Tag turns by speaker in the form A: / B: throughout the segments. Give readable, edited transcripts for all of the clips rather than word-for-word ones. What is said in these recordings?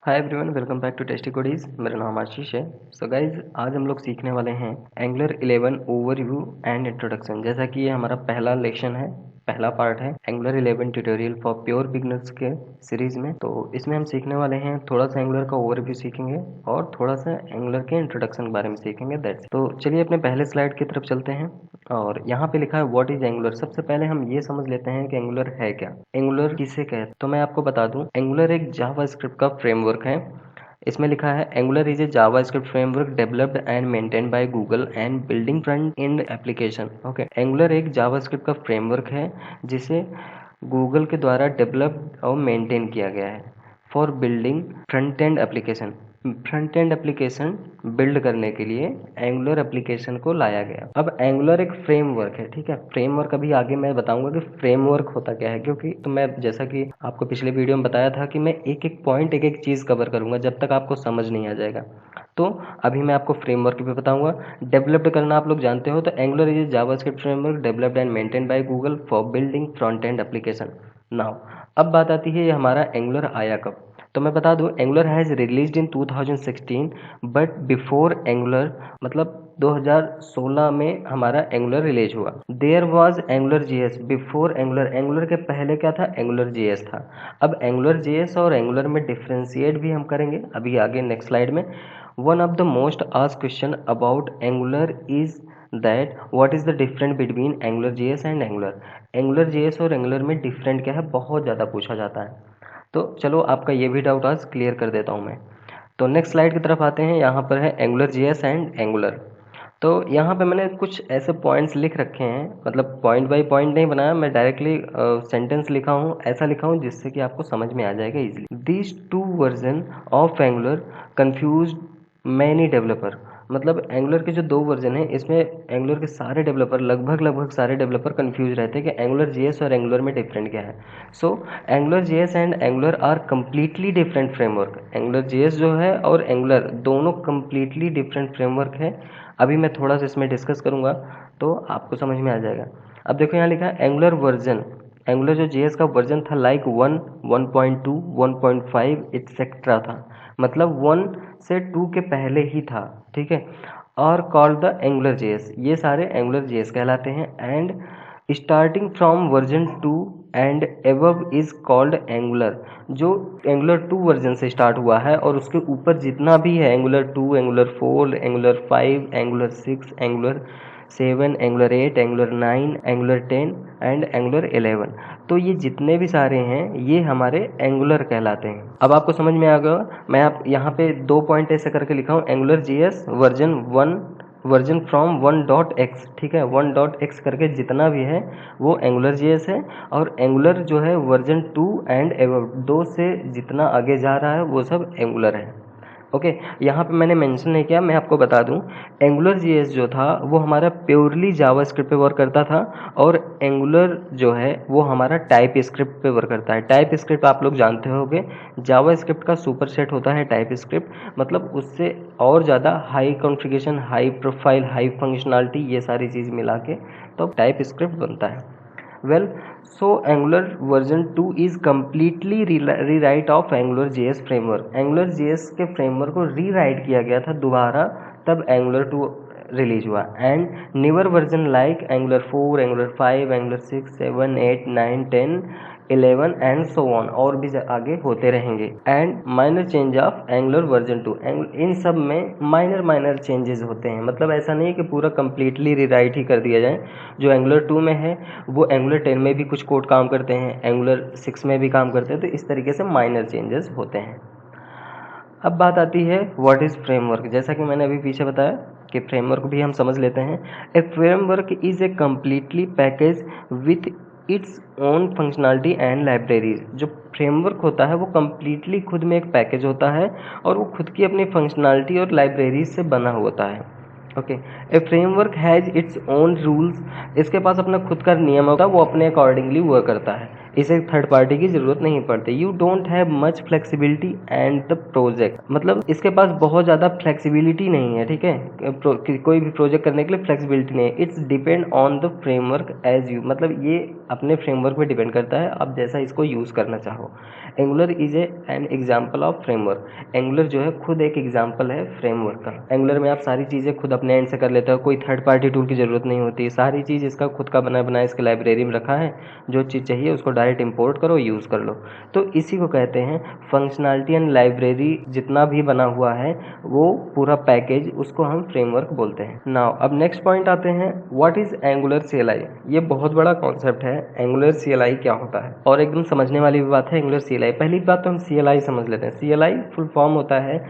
A: Hi everyone, welcome back to tasty codies. मेरा नाम आशीष है। सो गाइज, आज हम लोग सीखने वाले हैं एंगुलर 11 ओवरव्यू एंड इंट्रोडक्शन। जैसा कि ये हमारा पहला लेक्शन है, पहला पार्ट है angular 11 tutorial for pure beginners के सीरीज में। तो इसमें हम सीखने वाले हैं, थोड़ा सा एंगुलर का ओवरव्यू सीखेंगे और थोड़ा सा एंगुलर के इंट्रोडक्शन के बारे में सीखेंगे। दैट्स तो चलिए अपने पहले स्लाइड की तरफ चलते हैं। और यहाँ पे लिखा है व्हाट इज एंगुलर। सबसे पहले हम ये समझ लेते हैं कि एंगुलर है क्या, एंगुलर किसे कहते हैं। तो मैं आपको बता दूं, एंगुलर एक जावास्क्रिप्ट का फ्रेमवर्क है। इसमें लिखा है angular is a JavaScript framework developed and maintained by Google and building front end application. Okay, angular एक जावास्क्रिप्ट का फ्रेमवर्क है जिसे गूगल के द्वारा डेवलप्ड और मेंटेन किया गया है for building front end application. Front end application build करने के लिए एंगुलर एप्लीकेशन को लाया गया। अब एंगुलर एक फ्रेमवर्क है, ठीक है। फ्रेमवर्क अभी आगे मैं बताऊंगा कि फ्रेमवर्क होता क्या है, क्योंकि तो मैं जैसा कि आपको पिछले वीडियो में बताया था कि मैं एक एक पॉइंट एक एक चीज़ कवर करूंगा जब तक आपको समझ नहीं आ जाएगा। तो अभी मैं आपको फ्रेमवर्क भी बताऊंगा। डेवलप्ड करना आप लोग जानते हो, तो angular is JavaScript framework developed and maintained by Google for building front end application. Now अब बात आती है ये हमारा एंगुलर आया कब। तो मैं बता दूं, Angular has released in 2016, but before Angular मतलब 2016 में हमारा एंगुलर रिलीज हुआ। There was Angular JS before Angular. Angular के पहले क्या था? एंगुलर जीएस था। अब एंगुलर जीएस और एंगुलर में डिफ्रेंशिएट भी हम करेंगे अभी आगे नेक्स्ट स्लाइड में। One of the most asked question about Angular is that what is the difference between Angular JS and Angular. Angular JS और एंगुलर में डिफरेंट क्या है, बहुत ज़्यादा पूछा जाता है। तो चलो आपका ये भी डाउट आज क्लियर कर देता हूँ मैं। तो नेक्स्ट स्लाइड की तरफ आते हैं। यहाँ पर है एंगुलर जीएस एंड एंगुलर। तो यहाँ पे मैंने कुछ ऐसे पॉइंट्स लिख रखे हैं, मतलब पॉइंट बाय पॉइंट नहीं बनाया, मैं डायरेक्टली सेंटेंस लिखा हूँ, ऐसा लिखा हूँ जिससे कि आपको समझ में आ जाएगा easily. These two version of angular confuse many developer. मतलब एंगुलर के जो दो वर्जन है, इसमें एंगुलर के सारे डेवलपर लगभग सारे डेवलपर कंफ्यूज रहते हैं कि एंगुलर जीएस और एंगुलर में डिफरेंट क्या है। So Angular JS and Angular are completely different framework. Angular JS जो है और एंगुलर दोनों कम्प्लीटली डिफरेंट फ्रेमवर्क है। अभी मैं थोड़ा सा इसमें डिस्कस करूंगा तो आपको समझ में आ जाएगा। अब देखो यहाँ लिखा है एंगुलर वर्जन। एंगुलर जो जीएस का वर्जन था लाइक 1, 1.2, 1.5 एक्सेट्रा था, मतलब 1 से 2 के पहले ही था, ठीक है। और कॉल्ड द एंगुलर जीएस, ये सारे एंगुलर जीएस कहलाते हैं। And starting from version 2 and above is called angular. जो एंगुलर 2 वर्जन से स्टार्ट हुआ है और उसके ऊपर जितना भी है, angular 2, angular 4, angular 5, angular 6, angular 7, angular 8, angular 9, angular 10 and angular 11, तो ये जितने भी सारे हैं ये हमारे एंगुलर कहलाते हैं। अब आपको समझ में आ गया। मैं आप यहाँ पे 2 पॉइंट ऐसे करके लिखा हूँ, Angular JS version 1, version from 1.x, ठीक है। 1.x करके जितना भी है वो एंगुलर जीएस है, और एंगुलर जो है वर्जन 2 एंड एबव, 2 से जितना आगे जा रहा है वो सब एंगुलर है। ओके, यहाँ पे मैंने मेंशन नहीं किया, मैं आपको बता दूं, एंगुलर जीएस जो था वो हमारा प्योरली जावास्क्रिप्ट पे वर्क करता था, और एंगुलर जो है वो हमारा टाइप स्क्रिप्ट पे वर्क करता है। टाइप स्क्रिप्ट आप लोग जानते होंगे, जावास्क्रिप्ट का सुपर सेट होता है टाइप स्क्रिप्ट, मतलब उससे और ज़्यादा high configuration, high profile, high functionality, ये सारी चीज़ मिला के तो टाइप स्क्रिप्ट बनता है। Well, so Angular version 2 is completely rewrite of Angular JS framework। Angular JS के फ्रेमवर्क को रीराइट किया गया था दोबारा, तब Angular 2 रिलीज हुआ। And newer version like Angular 4, Angular 5, Angular 6, 7, 8, 9, 10, 11 and so on, और भी आगे होते रहेंगे। And minor change of angular version 2, इन सब में माइनर चेंजेस होते हैं, मतलब ऐसा नहीं कि पूरा कंप्लीटली रीराइट ही कर दिया जाए। जो एंगुलर 2 में है वो एंगुलर 10 में भी कुछ कोड काम करते हैं, एंगुलर 6 में भी काम करते हैं, तो इस तरीके से माइनर चेंजेस होते हैं। अब बात आती है व्हाट इज़ फ्रेमवर्क। जैसा कि मैंने अभी पीछे बताया कि फ्रेमवर्क भी हम समझ लेते हैं। A framework is a completely package with its own functionality and libraries. जो फ्रेमवर्क होता है वो कम्प्लीटली खुद में एक पैकेज होता है, और वो खुद की अपनी फंक्शनलिटी और लाइब्रेरीज से बना होता है। Okay, A framework has its own rules. इसके पास अपना खुद का नियम होता है, वो अपने अकॉर्डिंगली वर्क करता है। इसे थर्ड पार्टी की ज़रूरत नहीं पड़ती। You don't have much flexibility and the project, मतलब इसके पास बहुत ज़्यादा फ्लेक्सिबिलिटी नहीं है, ठीक है, कोई भी प्रोजेक्ट करने के लिए फ्लेक्सिबिलिटी नहीं है। It's depend on the framework as you, मतलब ये अपने फ्रेमवर्क पे डिपेंड करता है, आप जैसा इसको यूज़ करना चाहो। Angular is an example of framework, angular जो है खुद एक एग्जाम्पल है फ्रेमवर्क का। एंगुलर में आप सारी चीज़ें खुद अपने एंड से कर लेते हो, कोई थर्ड पार्टी टूल की ज़रूरत नहीं होती, सारी चीज़ इसका खुद का बना बनाया इसके लाइब्रेरी में रखा है, जो चीज़ चाहिए उसको डायरेक्ट इंपोर्ट करो, यूज़ कर लो। तो इसी को कहते हैं फंक्शनैलिटी एंड लाइब्रेरी, जितना भी बना हुआ है वो पूरा पैकेज, उसको हम फ्रेमवर्क बोलते हैं। नाउ अब नेक्स्ट पॉइंट आते हैं, व्हाट इज एंगुलर CLI। ये बहुत बड़ा कॉन्सेप्ट है, एंगुलर CLI क्या होता है, और एकदम समझने वाली भी बात है एंगुलर CLI। पहली बात तो हम CLI समझ लेते हैं। CLI फुल फॉर्म होता है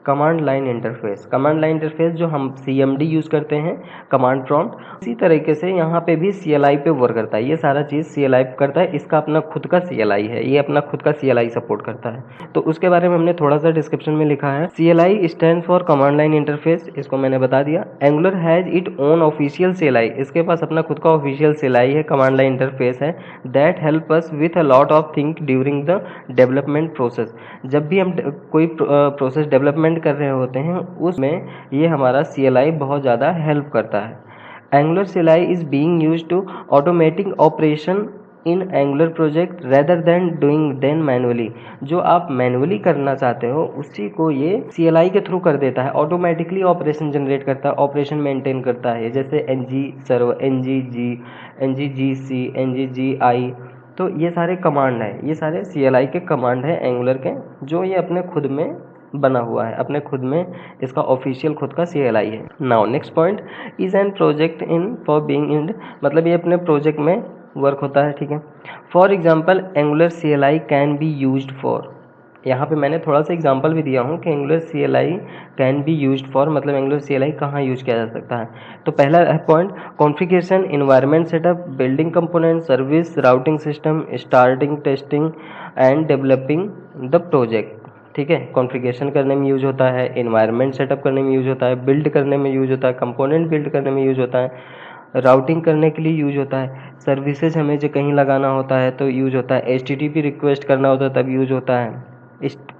A: command line interface. Command line interface जो हम CMD यूज़ करते हैं, कमांड प्रॉम्प्ट, इसी तरीके से यहाँ पे भी CLI पे वर्क करता है। ये सारा चीज़ CLI करता है, इसका अपना खुद का CLI है, ये अपना खुद का CLI सपोर्ट करता है। तो उसके बारे में हमने थोड़ा सा डिस्क्रिप्शन में लिखा है। CLI stand for command line interface, इसको मैंने बता दिया। Angular has it own official CLI, इसके पास अपना खुद का ऑफिशियल CLI है, कमांड लाइन इंटरफेस है, that help us with a lot of thing during the development process. जब भी हम कोई प्रोसेस डेवलपमेंट कर रहे होते हैं उसमें ये हमारा CLI बहुत ज़्यादा हेल्प करता है। Angular CLI is being used to automating operation in Angular project rather than doing then manually. जो आप मैनुअली करना चाहते हो उसी को ये CLI के थ्रू कर देता है, ऑटोमेटिकली ऑपरेशन जनरेट करता है, ऑपरेशन मेंटेन करता है। जैसे NG server, NGG, NGGC, NGGI, तो ये सारे कमांड हैं, ये सारे CLI के कमांड हैं एंगुलर के, जो ये अपने खुद में बना हुआ है, अपने खुद में इसका ऑफिशियल खुद का CLI है। Now next point, is an project in for being in, मतलब ये अपने प्रोजेक्ट में वर्क होता है, ठीक है। For example angular CLI can be used for, यहाँ पे मैंने थोड़ा सा एग्जांपल भी दिया हूँ कि angular CLI can be used for, मतलब एंगुलर CLI कहाँ यूज किया जा सकता है। तो पहला point, configuration, environment setup, building component, service, routing system, starting, testing and developing the project, ठीक है। कॉन्फ़िगरेशन करने में यूज होता है, इन्वायरमेंट सेटअप करने में यूज होता है, बिल्ड करने में यूज होता है, कंपोनेंट बिल्ड करने में यूज होता है, राउटिंग करने के लिए यूज होता है, सर्विसेज हमें जो कहीं लगाना होता है तो यूज होता है, HTTP रिक्वेस्ट करना होता है तब यूज होता है,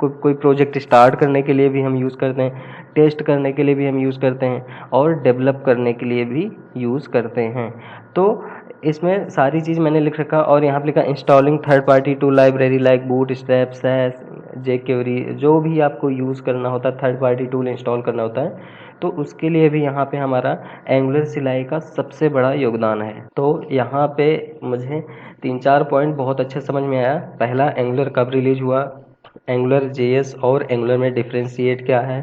A: कोई प्रोजेक्ट स्टार्ट करने के लिए भी हम यूज़ करते हैं, टेस्ट करने के लिए भी हम यूज़ करते हैं, और डेवलप करने के लिए भी यूज़ करते हैं। तो इसमें सारी चीज़ मैंने लिख रखा, और यहाँ पे लिखा installing third party tool library like Bootstrap, Sass, jQuery, जो भी आपको यूज़ करना होता है, थर्ड पार्टी टूल इंस्टॉल करना होता है, तो उसके लिए भी यहाँ पे हमारा एंगुलर CLI का सबसे बड़ा योगदान है। तो यहाँ पे मुझे 3-4 पॉइंट बहुत अच्छे समझ में आया। पहला, एंगुलर कब रिलीज हुआ, एंगुलर JS और एंगुलर में डिफरेंशिएट क्या है,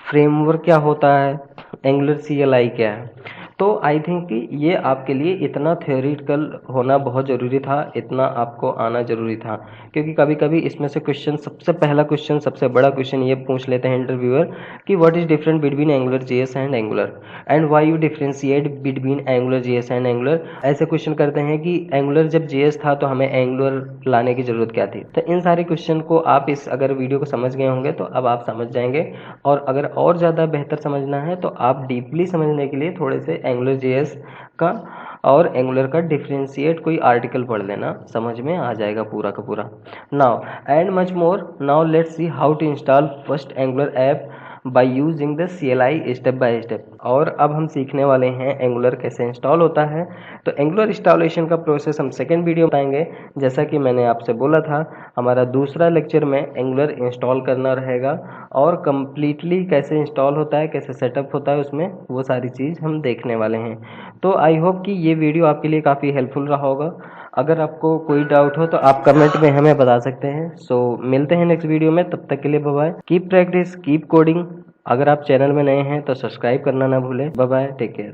A: फ्रेमवर्क क्या होता है, एंगुलर CLI क्या है। तो आई थिंक कि ये आपके लिए इतना थ्योरेटिकल होना बहुत ज़रूरी था, इतना आपको आना ज़रूरी था, क्योंकि कभी कभी इसमें से क्वेश्चन, सबसे पहला क्वेश्चन, सबसे बड़ा क्वेश्चन ये पूछ लेते हैं इंटरव्यूअर कि what is different between angular JS and angular, and why you differentiate between angular JS and angular. ऐसे क्वेश्चन करते हैं कि एंगुलर जब JS था तो हमें एंगुलर लाने की ज़रूरत क्या थी। तो इन सारे क्वेश्चन को आप इस अगर वीडियो को समझ गए होंगे तो अब आप समझ जाएंगे, और अगर और ज़्यादा बेहतर समझना है तो आप डीपली समझने के लिए थोड़े से एंगुलर JS का और एंगुलर का डिफरेंशिएट कोई आर्टिकल पढ़ लेना, समझ में आ जाएगा पूरा का पूरा। Now and much more, now let's see how to install first Angular app by using the CLI step by step. और अब हम सीखने वाले हैं एंगुलर कैसे इंस्टॉल होता है। तो एंगुलर इंस्टॉलेशन का प्रोसेस हम सेकेंड वीडियो बताएंगे। जैसा कि मैंने आपसे बोला था, हमारा दूसरा लेक्चर में एंगुलर इंस्टॉल करना रहेगा, और कम्प्लीटली कैसे इंस्टॉल होता है, कैसे सेटअप होता है उसमें, वो सारी चीज़ हम देखने वाले हैं। तो आई होप कि ये वीडियो आपके लिए काफ़ी हेल्पफुल रहा होगा। अगर आपको कोई डाउट हो तो आप कमेंट में हमें बता सकते हैं। सो मिलते हैं नेक्स्ट वीडियो में, तब तक के लिए bye bye, keep practice, keep coding. अगर आप चैनल में नए हैं तो सब्सक्राइब करना ना भूलें। Bye bye, take care.